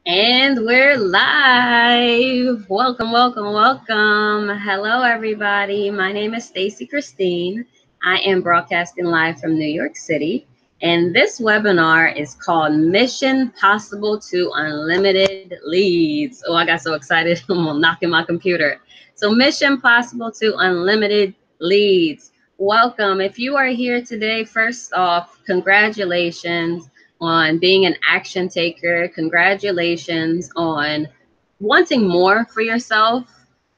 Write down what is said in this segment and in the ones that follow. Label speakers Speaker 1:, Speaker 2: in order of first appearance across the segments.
Speaker 1: And we're live. Welcome, welcome, welcome. Hello, everybody. My name is Stacy Christine. I am broadcasting live from New York City. And this webinar is called Mission Possible to Unlimited Leads. Oh, I got so excited. I'm knocking my computer. So, Mission Possible to Unlimited Leads. Welcome. If you are here today, first off, congratulations on being an action taker. Congratulations on wanting more for yourself.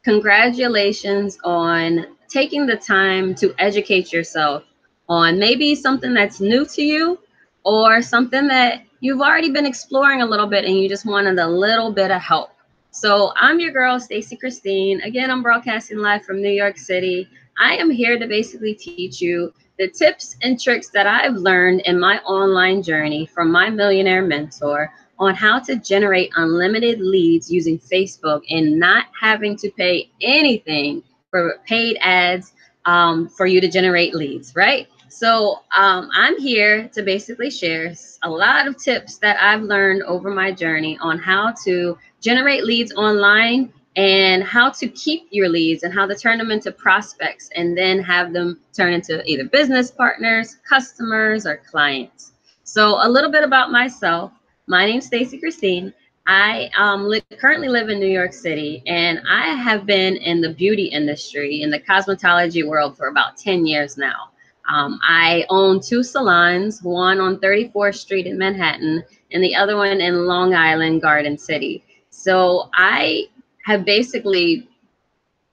Speaker 1: Congratulations on taking the time to educate yourself on maybe something that's new to you or something that you've already been exploring a little bit and you just wanted a little bit of help. So I'm your girl, Stacy Christine. Again, I'm broadcasting live from New York City. I am here to basically teach you the tips and tricks that I've learned in my online journey from my millionaire mentor on how to generate unlimited leads using Facebook and not having to pay anything for paid ads for you to generate leads, right? So I'm here to basically share a lot of tips that I've learned over my journey on how to generate leads online and how to keep your leads and how to turn them into prospects and then have them turn into either business partners, customers, or clients. So a little bit about myself. My name's Stacy Christine. I currently live in New York City, and I have been in the beauty industry, in the cosmetology world for about 10 years now. I own two salons, one on 34th Street in Manhattan and the other one in Long Island, Garden City. So I have basically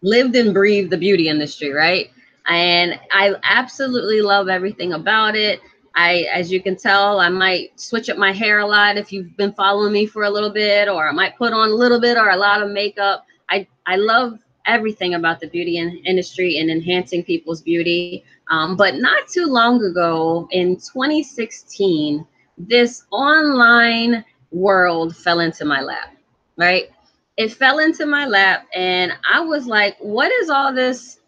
Speaker 1: lived and breathed the beauty industry, right? And I absolutely love everything about it. As you can tell, I might switch up my hair a lot if you've been following me for a little bit, or I might put on a little bit or a lot of makeup. I love everything about the beauty industry and enhancing people's beauty. But not too long ago, in 2016, this online world fell into my lap, right? It fell into my lap and I was like, what is all this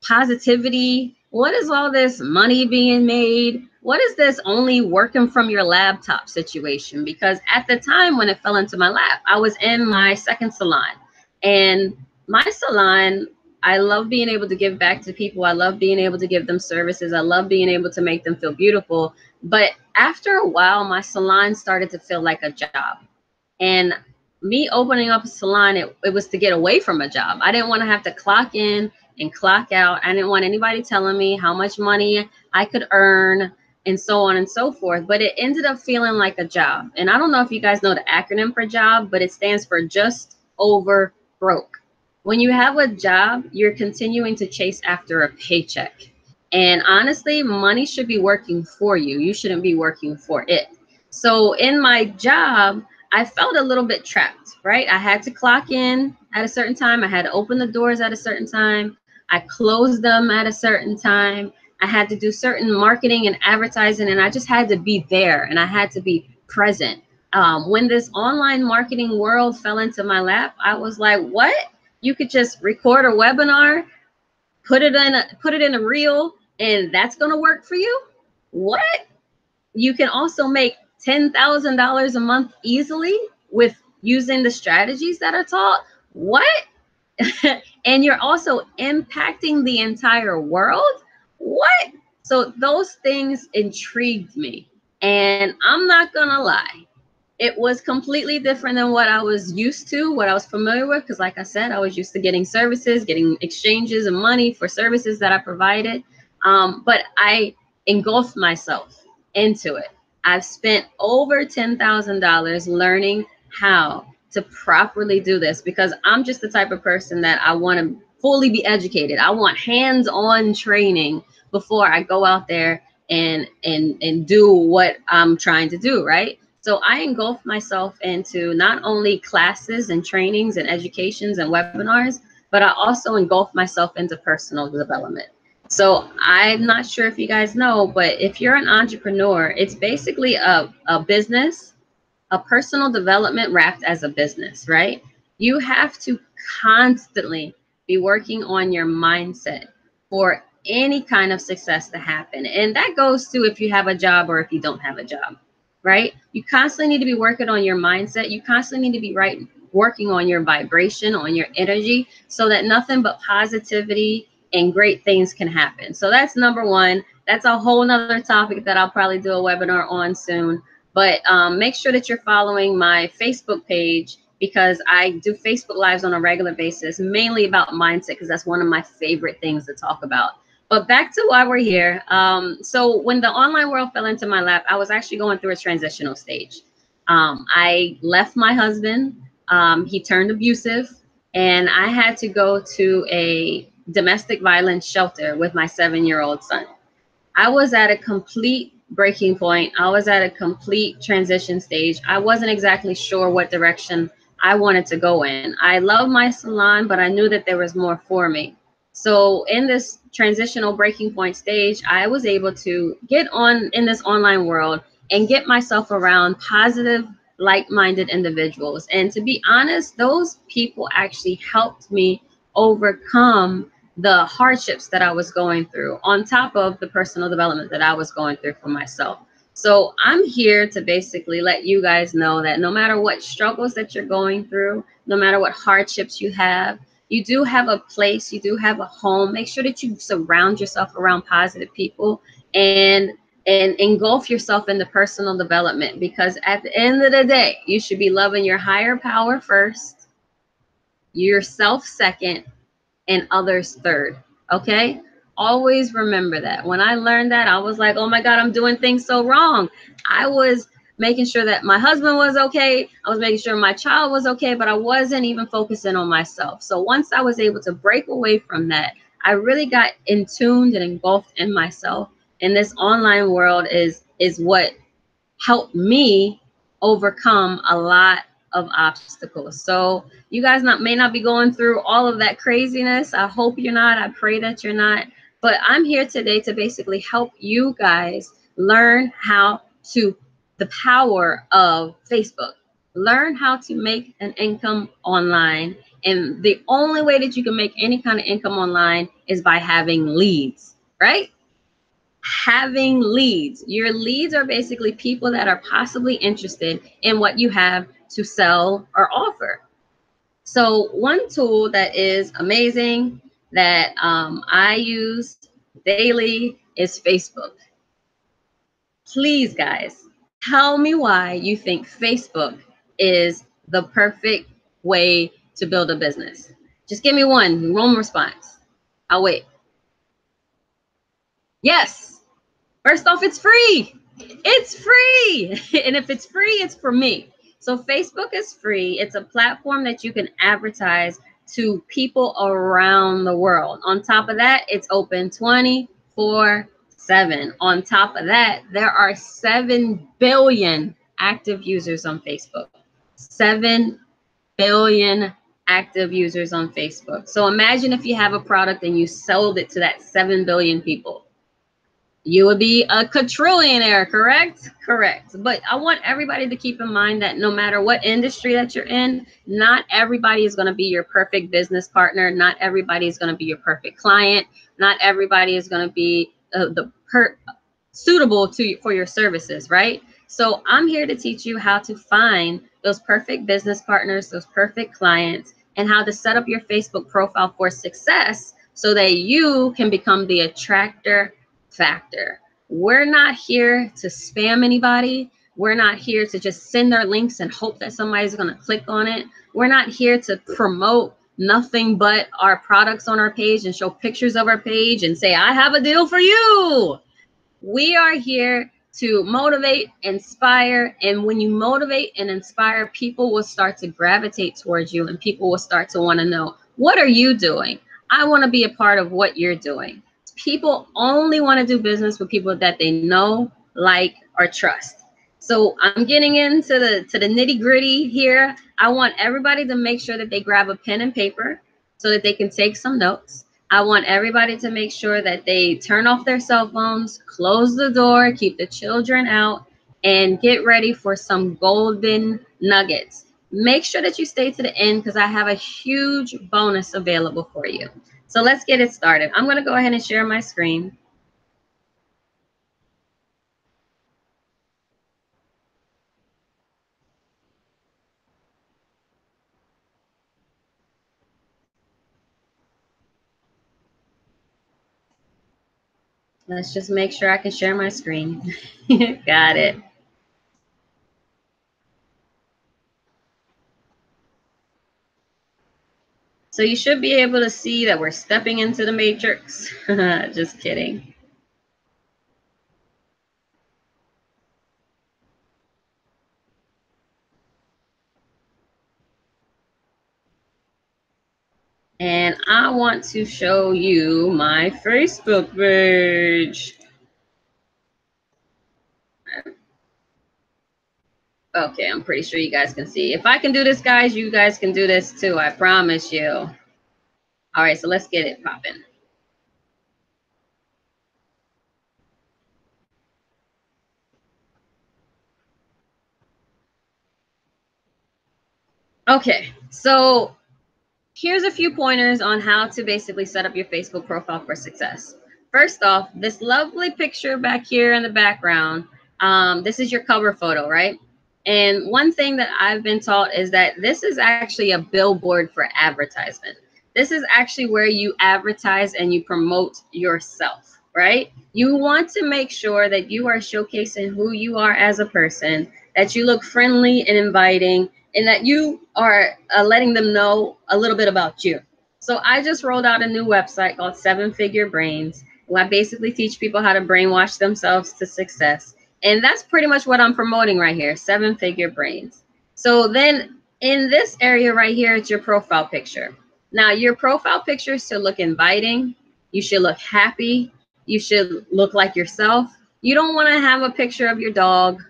Speaker 1: positivity? What is all this money being made? What is this only working from your laptop situation? Because at the time when it fell into my lap, I was in my second salon. And my salon, I love being able to give back to people. I love being able to give them services. I love being able to make them feel beautiful. But after a while, my salon started to feel like a job. And me opening up a salon, it was to get away from a job. I didn't want to have to clock in and clock out. I didn't want anybody telling me how much money I could earn and so on and so forth. But it ended up feeling like a job. And I don't know if you guys know the acronym for job, but it stands for just over broke. When you have a job, you're continuing to chase after a paycheck. And honestly, money should be working for you. You shouldn't be working for it. So in my job, I felt a little bit trapped, right? I had to clock in at a certain time. I had to open the doors at a certain time. I closed them at a certain time. I had to do certain marketing and advertising, and I just had to be there and I had to be present. When this online marketing world fell into my lap, I was like, what? You could just record a webinar, put it in a reel, and that's going to work for you? What? You can also make $10,000 a month easily with using the strategies that are taught. What? And you're also impacting the entire world? What? So those things intrigued me. And I'm not going to lie, it was completely different than what I was used to, what I was familiar with. Because, like I said, I was used to getting services, getting exchanges of money for services that I provided. But I engulfed myself into it. I've spent over $10,000 learning how to properly do this because I'm just the type of person that I want to fully be educated. I want hands-on training before I go out there and do what I'm trying to do, right? So I engulf myself into not only classes and trainings and educations and webinars, but I also engulf myself into personal development. So I'm not sure if you guys know, but if you're an entrepreneur, it's basically a business, a personal development wrapped as a business, right? You have to constantly be working on your mindset for any kind of success to happen. And that goes to if you have a job or if you don't have a job. right? You constantly need to be working on your mindset. You constantly need to be working on your vibration, on your energy, so that nothing but positivity and great things can happen. So that's number one. That's a whole nother topic that I'll probably do a webinar on soon. But make sure that you're following my Facebook page, because I do Facebook Lives on a regular basis, mainly about mindset, because that's one of my favorite things to talk about. But back to why we're here. So when the online world fell into my lap, I was actually going through a transitional stage. I left my husband. He turned abusive, and I had to go to a domestic violence shelter with my 7-year-old son. I was at a complete breaking point. I was at a complete transition stage. I wasn't exactly sure what direction I wanted to go in. I love my salon, but I knew that there was more for me. So in this transitional breaking point stage, I was able to get on in this online world and get myself around positive, like-minded individuals. And to be honest, those people actually helped me overcome the hardships that I was going through, on top of the personal development that I was going through for myself. So I'm here to basically let you guys know that no matter what struggles that you're going through, no matter what hardships you do have a place, you do have a home. Make sure that you surround yourself around positive people, and engulf yourself in the personal development, because at the end of the day, you should be loving your higher power first, yourself second, and others third. Okay? Always remember that. When I learned that, I was like, oh my God, I'm doing things so wrong. I was making sure that my husband was okay. I was making sure my child was okay, but I wasn't even focusing on myself. So once I was able to break away from that, I really got in tuned and engulfed in myself. And this online world is what helped me overcome a lot of obstacles. So you guys may not be going through all of that craziness. I hope you're not. I pray that you're not. But I'm here today to basically help you guys learn how to, the power of Facebook. Learn how to make an income online. And the only way that you can make any kind of income online is by having leads, right? Having leads. Your leads are basically people that are possibly interested in what you have to sell or offer. So one tool that is amazing that I use daily is Facebook. Please, guys, tell me why you think Facebook is the perfect way to build a business. Just give me one response. I'll wait. Yes. First off, it's free. It's free. And if it's free, it's for me. So Facebook is free. It's a platform that you can advertise to people around the world. On top of that, it's open 24/7. On top of that, there are 7 billion active users on Facebook. 7 billion active users on Facebook. So imagine if you have a product and you sold it to that 7 billion people. You would be a quadrillionaire, correct? Correct. But I want everybody to keep in mind that no matter what industry that you're in, not everybody is going to be your perfect business partner. Not everybody is going to be your perfect client. Not everybody is going to be suitable for your services, right? So I'm here to teach you how to find those perfect business partners, those perfect clients, and how to set up your Facebook profile for success so that you can become the attractor factor. We're not here to spam anybody. We're not here to just send our links and hope that somebody's going to click on it. We're not here to promote nothing but our products on our page and show pictures of our page and say, I have a deal for you. We are here to motivate, inspire, and when you motivate and inspire, people will start to gravitate towards you, and people will start to want to know, what are you doing? I want to be a part of what you're doing. People only want to do business with people that they know, like, or trust. So I'm getting into the nitty gritty here. I want everybody to make sure that they grab a pen and paper so that they can take some notes. I want everybody to make sure that they turn off their cell phones, close the door, keep the children out, and get ready for some golden nuggets. Make sure that you stay to the end because I have a huge bonus available for you. So let's get it started. I'm going to go ahead and share my screen. Let's just make sure I can share my screen. Got it. So you should be able to see that we're stepping into the matrix. Just kidding. And I want to show you my Facebook page. Okay, I'm pretty sure you guys can see. If I can do this, guys, you guys can do this too. I promise you. All right, so let's get it popping. Okay, so here's a few pointers on how to basically set up your Facebook profile for success. First off, this lovely picture back here in the background, this is your cover photo, right? And one thing that I've been taught is that this is actually a billboard for advertisement. This is actually where you advertise and you promote yourself, right? You want to make sure that you are showcasing who you are as a person, that you look friendly and inviting, and that you are letting them know a little bit about you. So I just rolled out a new website called 7-Figure Brains, where I basically teach people how to brainwash themselves to success. And that's pretty much what I'm promoting right here, 7-Figure Brains. So then in this area right here, it's your profile picture. Now your profile picture should look inviting. You should look happy. You should look like yourself. You don't want to have a picture of your dog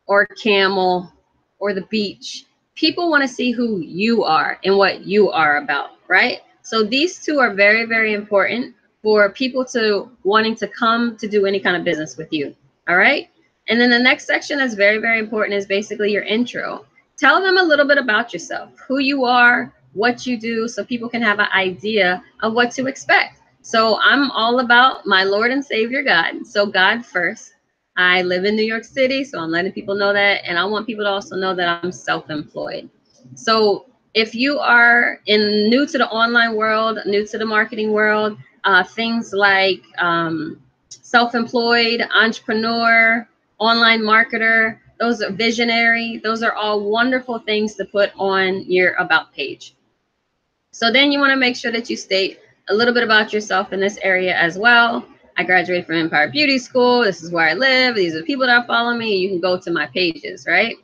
Speaker 1: or camel or the beach. People want to see who you are and what you are about, right? So these two are very, very important for people to wanting to come to do any kind of business with you. All right. And then the next section that's very, very important is basically your intro. Tell them a little bit about yourself, who you are, what you do, so people can have an idea of what to expect. So I'm all about my Lord and Savior God. So God first. I live in New York City, so I'm letting people know that. And I want people to also know that I'm self-employed. So if you are new to the online world, new to the marketing world, things like self-employed, entrepreneur, online marketer, those are visionary. Those are all wonderful things to put on your about page. So then you want to make sure that you state a little bit about yourself in this area as well. I graduated from Empire Beauty School. This is where I live. These are the people that follow me. You can go to my pages, right?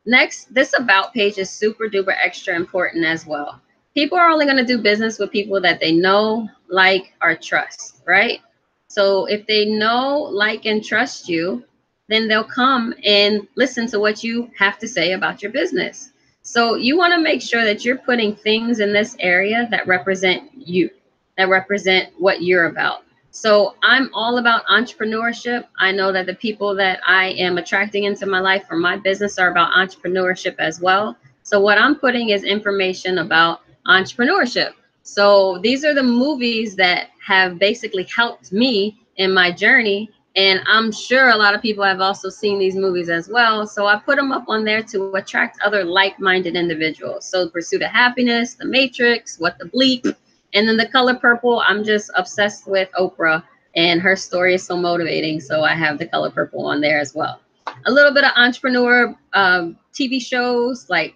Speaker 1: Next, this about page is super duper extra important as well. People are only going to do business with people that they know, like, or trust, right? So if they know, like, and trust you, then they'll come and listen to what you have to say about your business. So you want to make sure that you're putting things in this area that represent you, that represent what you're about. So I'm all about entrepreneurship. I know that the people that I am attracting into my life for my business are about entrepreneurship as well. So what I'm putting is information about entrepreneurship. So these are the movies that have basically helped me in my journey. And I'm sure a lot of people have also seen these movies as well. So I put them up on there to attract other like-minded individuals. So Pursuit of Happiness, The Matrix, What the Bleep, and then The Color Purple. I'm just obsessed with Oprah, and her story is so motivating. So I have The Color Purple on there as well. A little bit of entrepreneur TV shows like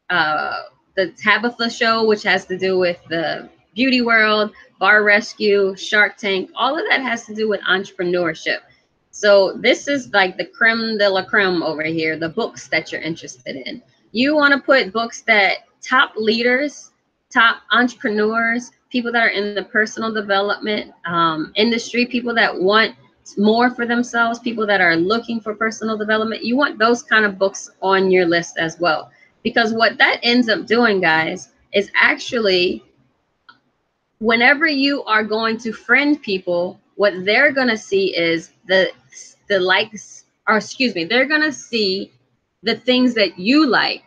Speaker 1: the Tabitha Show, which has to do with the beauty world, Bar Rescue, Shark Tank. All of that has to do with entrepreneurship. So this is like the creme de la creme over here, the books that you're interested in. You want to put books that top leaders, top entrepreneurs, people that are in the personal development industry, people that want more for themselves, people that are looking for personal development. You want those kind of books on your list as well. Because what that ends up doing, guys, is actually whenever you are going to friend people, what they're going to see is the likes, or excuse me, they're going to see the things that you like,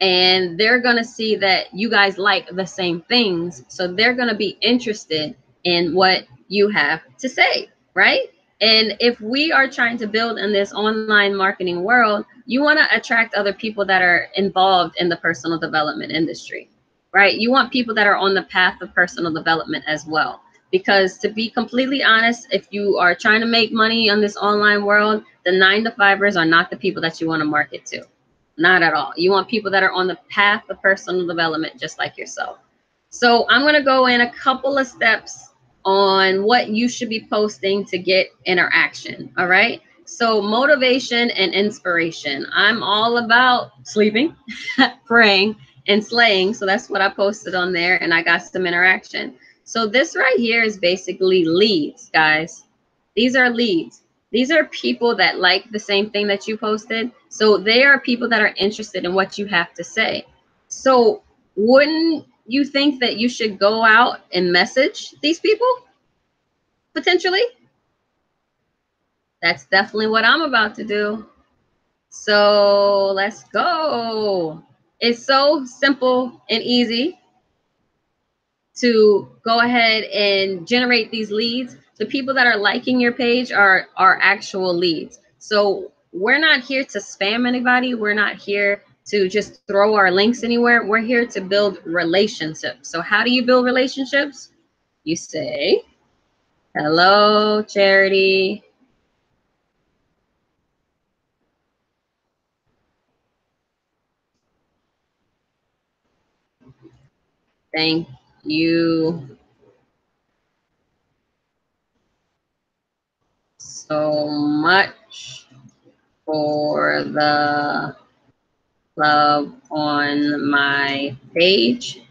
Speaker 1: and they're going to see that you guys like the same things. So they're going to be interested in what you have to say, right? And if we are trying to build in this online marketing world, you want to attract other people that are involved in the personal development industry, right? You want people that are on the path of personal development as well, Because to be completely honest, if you are trying to make money on this online world, the 9-to-5ers are not the people that you want to market to. Not at all. You want people that are on the path of personal development, just like yourself. So I'm going to go in a couple of steps on what you should be posting to get interaction. All right. So motivation and inspiration. I'm all about sleeping, praying, and slaying. So that's what I posted on there, and I got some interaction. So this right here is basically leads, guys. These are leads. These are people that like the same thing that you posted. So they are people that are interested in what you have to say. So wouldn't you think that you should go out and message these people potentially? That's definitely what I'm about to do. So let's go. It's so simple and easy to go ahead and generate these leads. The people that are liking your page are actual leads. So we're not here to spam anybody. We're not here to just throw our links anywhere. We're here to build relationships. So how do you build relationships? You say, hello, Charity. Thank you so much for the love on my page.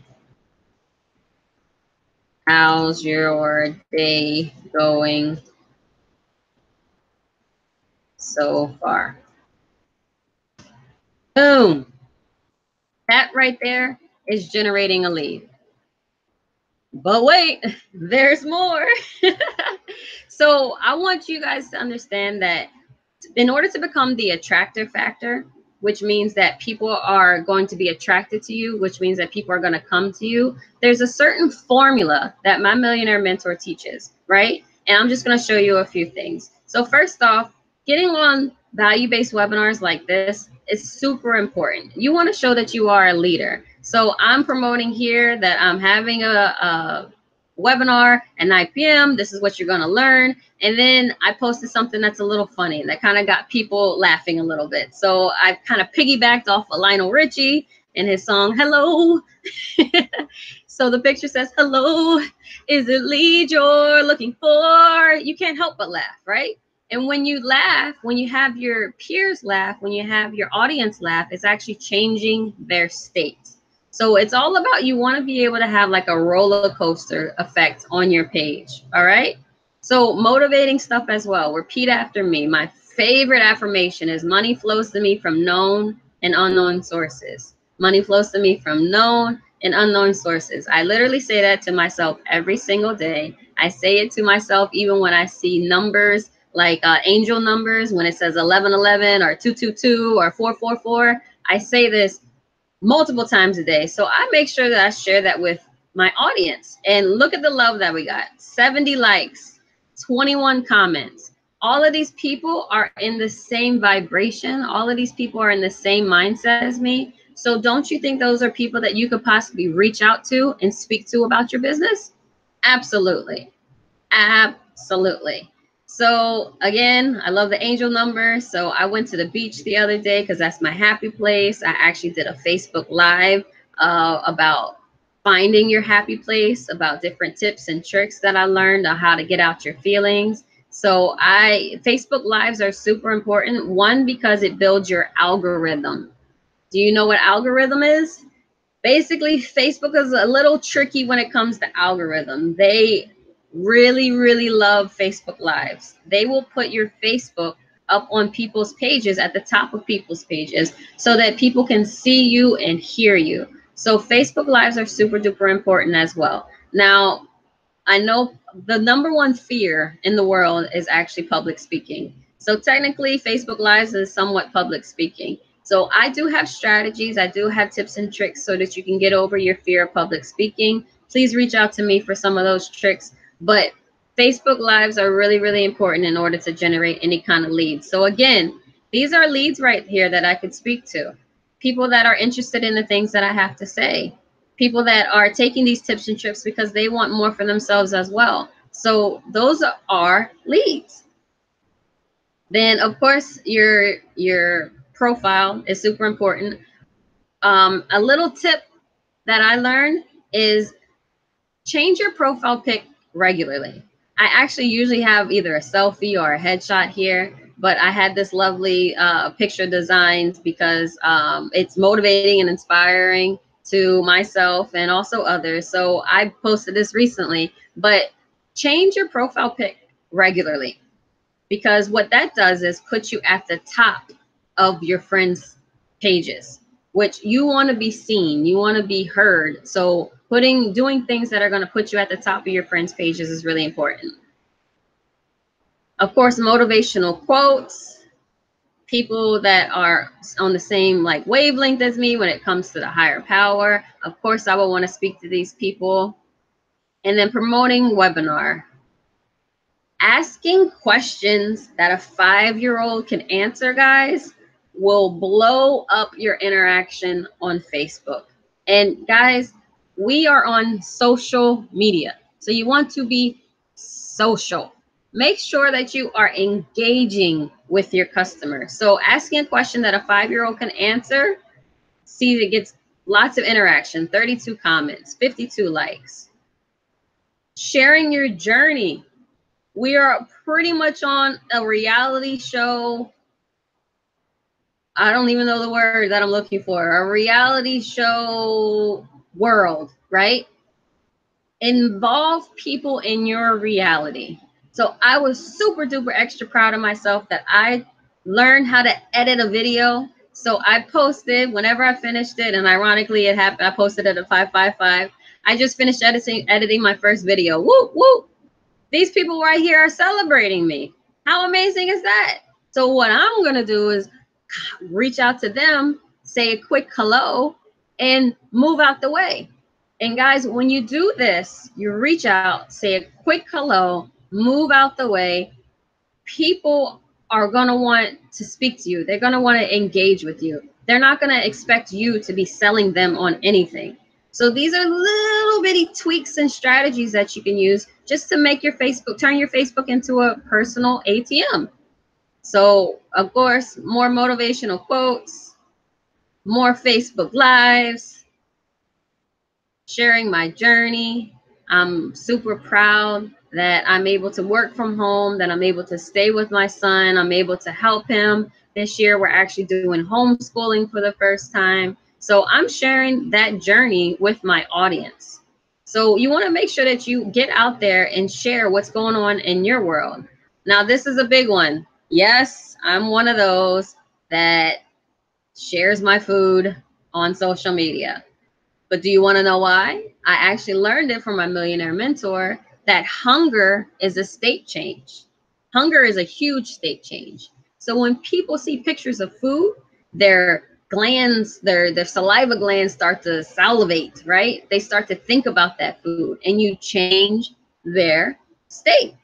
Speaker 1: How's your day going so far? Boom. That right there is generating a lead. But wait, there's more. So I want you guys to understand that in order to become the attractor factor, which means that people are going to be attracted to you, which means that people are going to come to you, there's a certain formula that my millionaire mentor teaches, right? And I'm just going to show you a few things. So first off, getting on value-based webinars like this is super important. You want to show that you are a leader. So I'm promoting here that I'm having a webinar at 9 p.m. This is what you're going to learn. And then I posted something that's a little funny that kind of got people laughing a little bit. So I kind of piggybacked off of Lionel Richie and his song, Hello. So the picture says, hello, is it lead you're looking for? You can't help but laugh, right? And when you laugh, when you have your peers laugh, when you have your audience laugh, it's actually changing their state. So it's all about, you want to be able to have like a roller coaster effect on your page. All right. So motivating stuff as well. Repeat after me. My favorite affirmation is money flows to me from known and unknown sources. Money flows to me from known and unknown sources. I literally say that to myself every single day. I say it to myself even when I see numbers like angel numbers, when it says 1111 or 222 or 444. I say this multiple times a day. So I make sure that I share that with my audience. And look at the love that we got. 70 likes, 21 comments. All of these people are in the same vibration. All of these people are in the same mindset as me. So don't you think those are people that you could possibly reach out to and speak to about your business? Absolutely. Absolutely. So again, I love the angel number. So I went to the beach the other day because that's my happy place. I actually did a Facebook Live about finding your happy place, about different tips and tricks that I learned on how to get out your feelings. So Facebook Lives are super important. One, because it builds your algorithm. Do you know what algorithm is? Basically, Facebook is a little tricky when it comes to algorithm. They really, really love Facebook Lives. They will put your Facebook up on people's pages, at the top of people's pages, so that people can see you and hear you. So Facebook Lives are super duper important as well. Now, I know the number one fear in the world is actually public speaking. So technically, Facebook Lives is somewhat public speaking. So I do have strategies. I do have tips and tricks so that you can get over your fear of public speaking. Please reach out to me for some of those tricks. But Facebook Lives are really, really important in order to generate any kind of leads. So again, these are leads right here that I could speak to. People that are interested in the things that I have to say. People that are taking these tips and tricks because they want more for themselves as well. So those are leads. Then of course your profile is super important. A little tip that I learned is change your profile pic regularly. I actually usually have either a selfie or a headshot here, but I had this lovely picture designed because it's motivating and inspiring to myself and also others. So I posted this recently, but change your profile pic regularly, because what that does is put you at the top of your friends' pages, which you want to be seen, you want to be heard. So doing things that are going to put you at the top of your friends' pages is really important. Of course, motivational quotes, people that are on the same like wavelength as me when it comes to the higher power. Of course, I will want to speak to these people. And then promoting webinar. Asking questions that a 5-year-old can answer, guys, will blow up your interaction on Facebook. And guys, we are on social media, so you want to be social. Make sure that you are engaging with your customers. So asking a question that a 5-year-old can answer, see, it gets lots of interaction, 32 comments, 52 likes. Sharing your journey. We are pretty much on a reality show. I don't even know the word that I'm looking for. A reality show world, right? Involve people in your reality. So I was super duper extra proud of myself that I learned how to edit a video. So I posted whenever I finished it, and ironically it happened, I posted it at 5:55. I just finished editing my first video. Whoop, whoop. These people right here are celebrating me. How amazing is that? So what I'm going to do is reach out to them, say a quick hello, and move out the way. And guys, when you do this, you reach out, say a quick hello, move out the way, people are going to want to speak to you. They're going to want to engage with you. They're not going to expect you to be selling them on anything. So these are little bitty tweaks and strategies that you can use just to make your Facebook, turn your Facebook into a personal ATM. So of course, more motivational quotes, more Facebook Lives, sharing my journey. I'm super proud that I'm able to work from home, that I'm able to stay with my son. I'm able to help him. This year, we're actually doing homeschooling for the first time. So I'm sharing that journey with my audience. So you want to make sure that you get out there and share what's going on in your world. Now, this is a big one. Yes, I'm one of those that shares my food on social media. But do you want to know why? I actually learned it from my millionaire mentor that hunger is a state change. Hunger is a huge state change. So when people see pictures of food, their glands, their saliva glands start to salivate, right? They start to think about that food, and you change their state.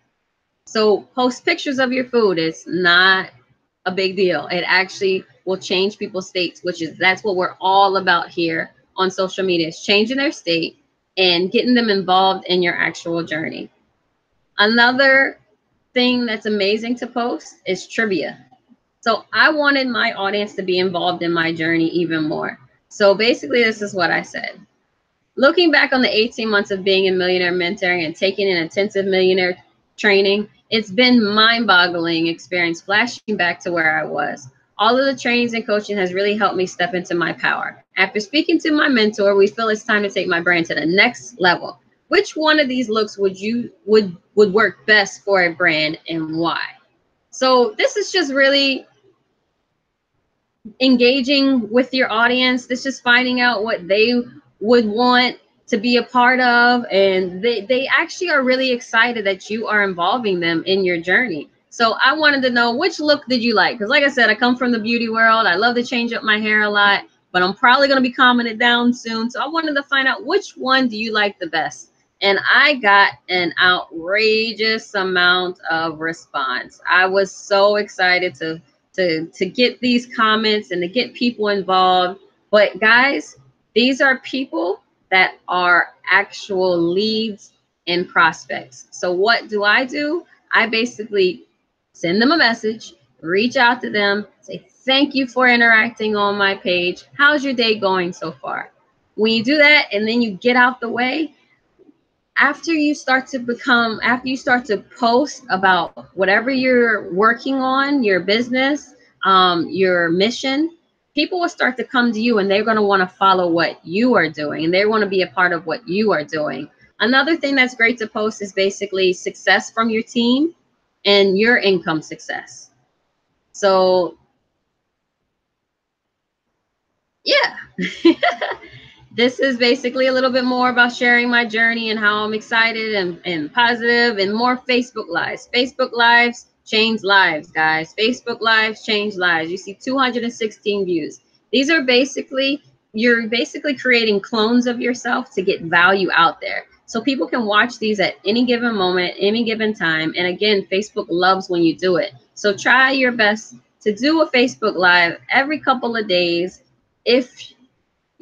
Speaker 1: So post pictures of your food. It's not a big deal. It actually will change people's states, that's what we're all about here on social media, is changing their state and getting them involved in your actual journey. Another thing that's amazing to post is trivia. So I wanted my audience to be involved in my journey even more. So basically, this is what I said. Looking back on the 18 months of being in millionaire mentoring and taking an intensive millionaire training, it's been mind-boggling experience flashing back to where I was. All of the trainings and coaching has really helped me step into my power. After speaking to my mentor, we feel it's time to take my brand to the next level. Which one of these looks would work best for a brand, and why? So this is just really engaging with your audience. This is finding out what they would want to be a part of, and they actually are really excited that you are involving them in your journey. So I wanted to know, which look did you like? Because like I said, I come from the beauty world. I love to change up my hair a lot, but I'm probably going to be calming it down soon. So I wanted to find out, which one do you like the best? And I got an outrageous amount of response. I was so excited to get these comments and to get people involved. But guys, these are people that are actual leads and prospects. So what do? I basically send them a message, reach out to them, say, thank you for interacting on my page. How's your day going so far? When you do that and then you get out the way, after you start to post about whatever you're working on, your business, your mission, people will start to come to you and they're going to want to follow what you are doing and they want to be a part of what you are doing. Another thing that's great to post is basically success from your team and your income success. So yeah. This is basically a little bit more about sharing my journey and how I'm excited and positive, and more Facebook Lives. Facebook Lives change lives, guys. Facebook Lives change lives. You see 216 views. These are basically, you're basically creating clones of yourself to get value out there. So people can watch these at any given moment, any given time. And again, Facebook loves when you do it. So try your best to do a Facebook Live every couple of days. If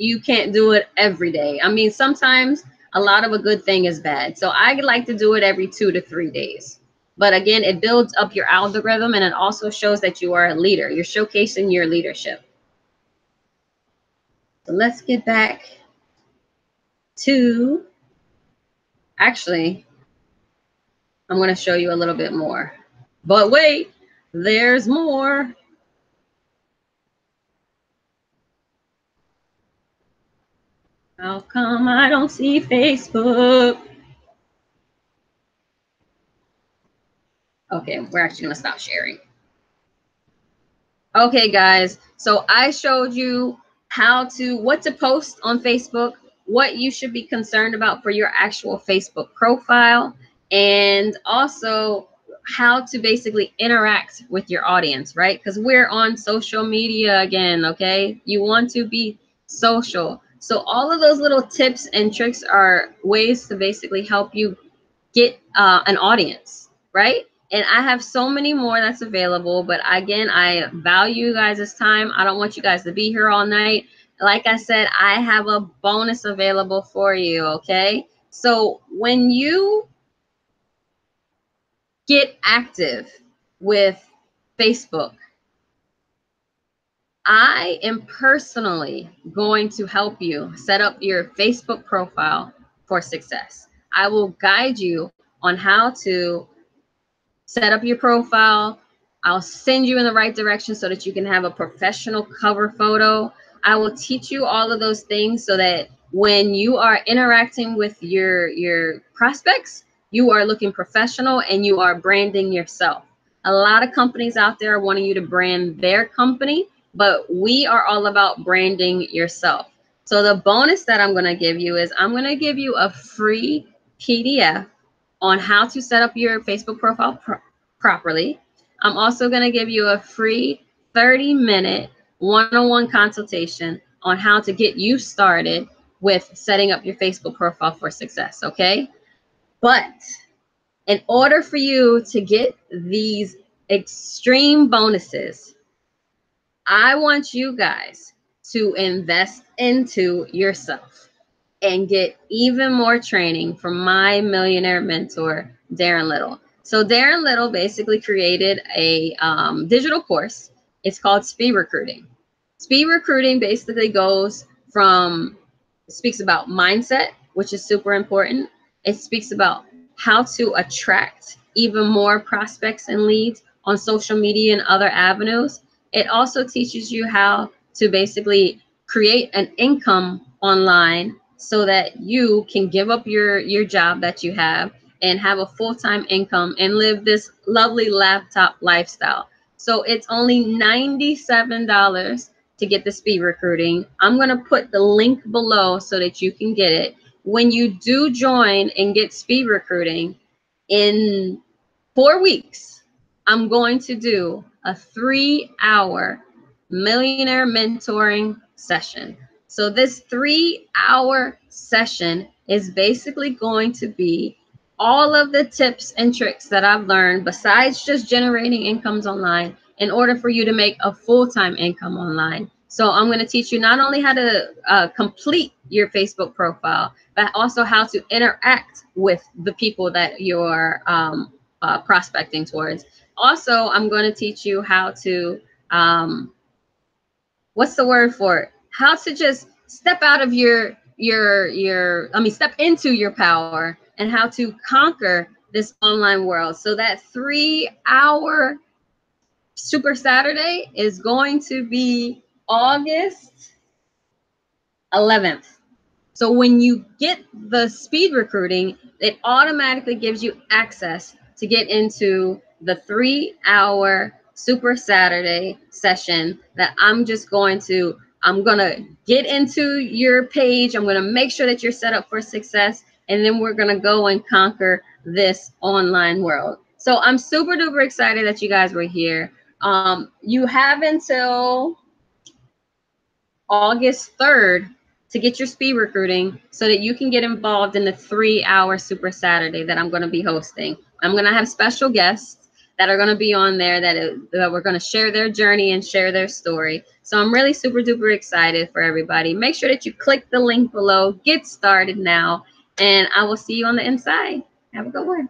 Speaker 1: you can't do it every day. I mean, sometimes a lot of a good thing is bad. So I like to do it every 2 to 3 days. But again, it builds up your algorithm and it also shows that you are a leader. You're showcasing your leadership. So let's get back to, actually, I'm going to show you a little bit more. But wait, there's more. How come I don't see Facebook? Okay, we're actually going to stop sharing. Okay, guys, so I showed you what to post on Facebook, what you should be concerned about for your actual Facebook profile, and also how to basically interact with your audience, right? Because we're on social media again, okay? You want to be social. So all of those little tips and tricks are ways to basically help you get an audience, right? And I have so many more that's available, but again, I value you guys' time. I don't want you guys to be here all night. Like I said, I have a bonus available for you, okay? So when you get active with Facebook, I am personally going to help you set up your Facebook profile for success. I will guide you on how to set up your profile. I'll send you in the right direction so that you can have a professional cover photo. I will teach you all of those things so that when you are interacting with your prospects, you are looking professional and you are branding yourself. A lot of companies out there are wanting you to brand their company, but we are all about branding yourself. So the bonus that I'm going to give you is I'm going to give you a free PDF on how to set up your Facebook profile properly. I'm also going to give you a free 30-minute one-on-one consultation on how to get you started with setting up your Facebook profile for success, okay? But in order for you to get these extreme bonuses, I want you guys to invest into yourself and get even more training from my millionaire mentor, Darren Little. So Darren Little basically created a digital course. It's called Speed Recruiting. Speed Recruiting basically speaks about mindset, which is super important. It speaks about how to attract even more prospects and leads on social media and other avenues. It also teaches you how to basically create an income online so that you can give up your job that you have and have a full-time income and live this lovely laptop lifestyle. So it's only $97 to get the Speed Recruiting. I'm going to put the link below so that you can get it. When you do join and get Speed Recruiting, in 4 weeks, I'm going to do a 3-hour millionaire mentoring session. So this 3-hour session is basically going to be all of the tips and tricks that I've learned besides just generating incomes online in order for you to make a full-time income online. So I'm going to teach you not only how to complete your Facebook profile, but also how to interact with the people that you're prospecting towards. Also, I'm going to teach you how to, what's the word for it? How to just step out of step into your power and how to conquer this online world. So that 3-hour Super Saturday is going to be August 11th. So when you get the speed recruiting, it automatically gives you access to get into the 3-hour Super Saturday session that I'm going to get into your page. I'm going to make sure that you're set up for success. And then we're going to go and conquer this online world. So I'm super duper excited that you guys were here. You have until August 3rd to get your speed recruiting so that you can get involved in the 3-hour Super Saturday that I'm going to be hosting. I'm going to have special guests that are going to be on there that we're going to share their journey and share their story. So I'm really super duper excited for everybody. Make sure that you click the link below, get started now, and I will see you on the inside. Have a good one.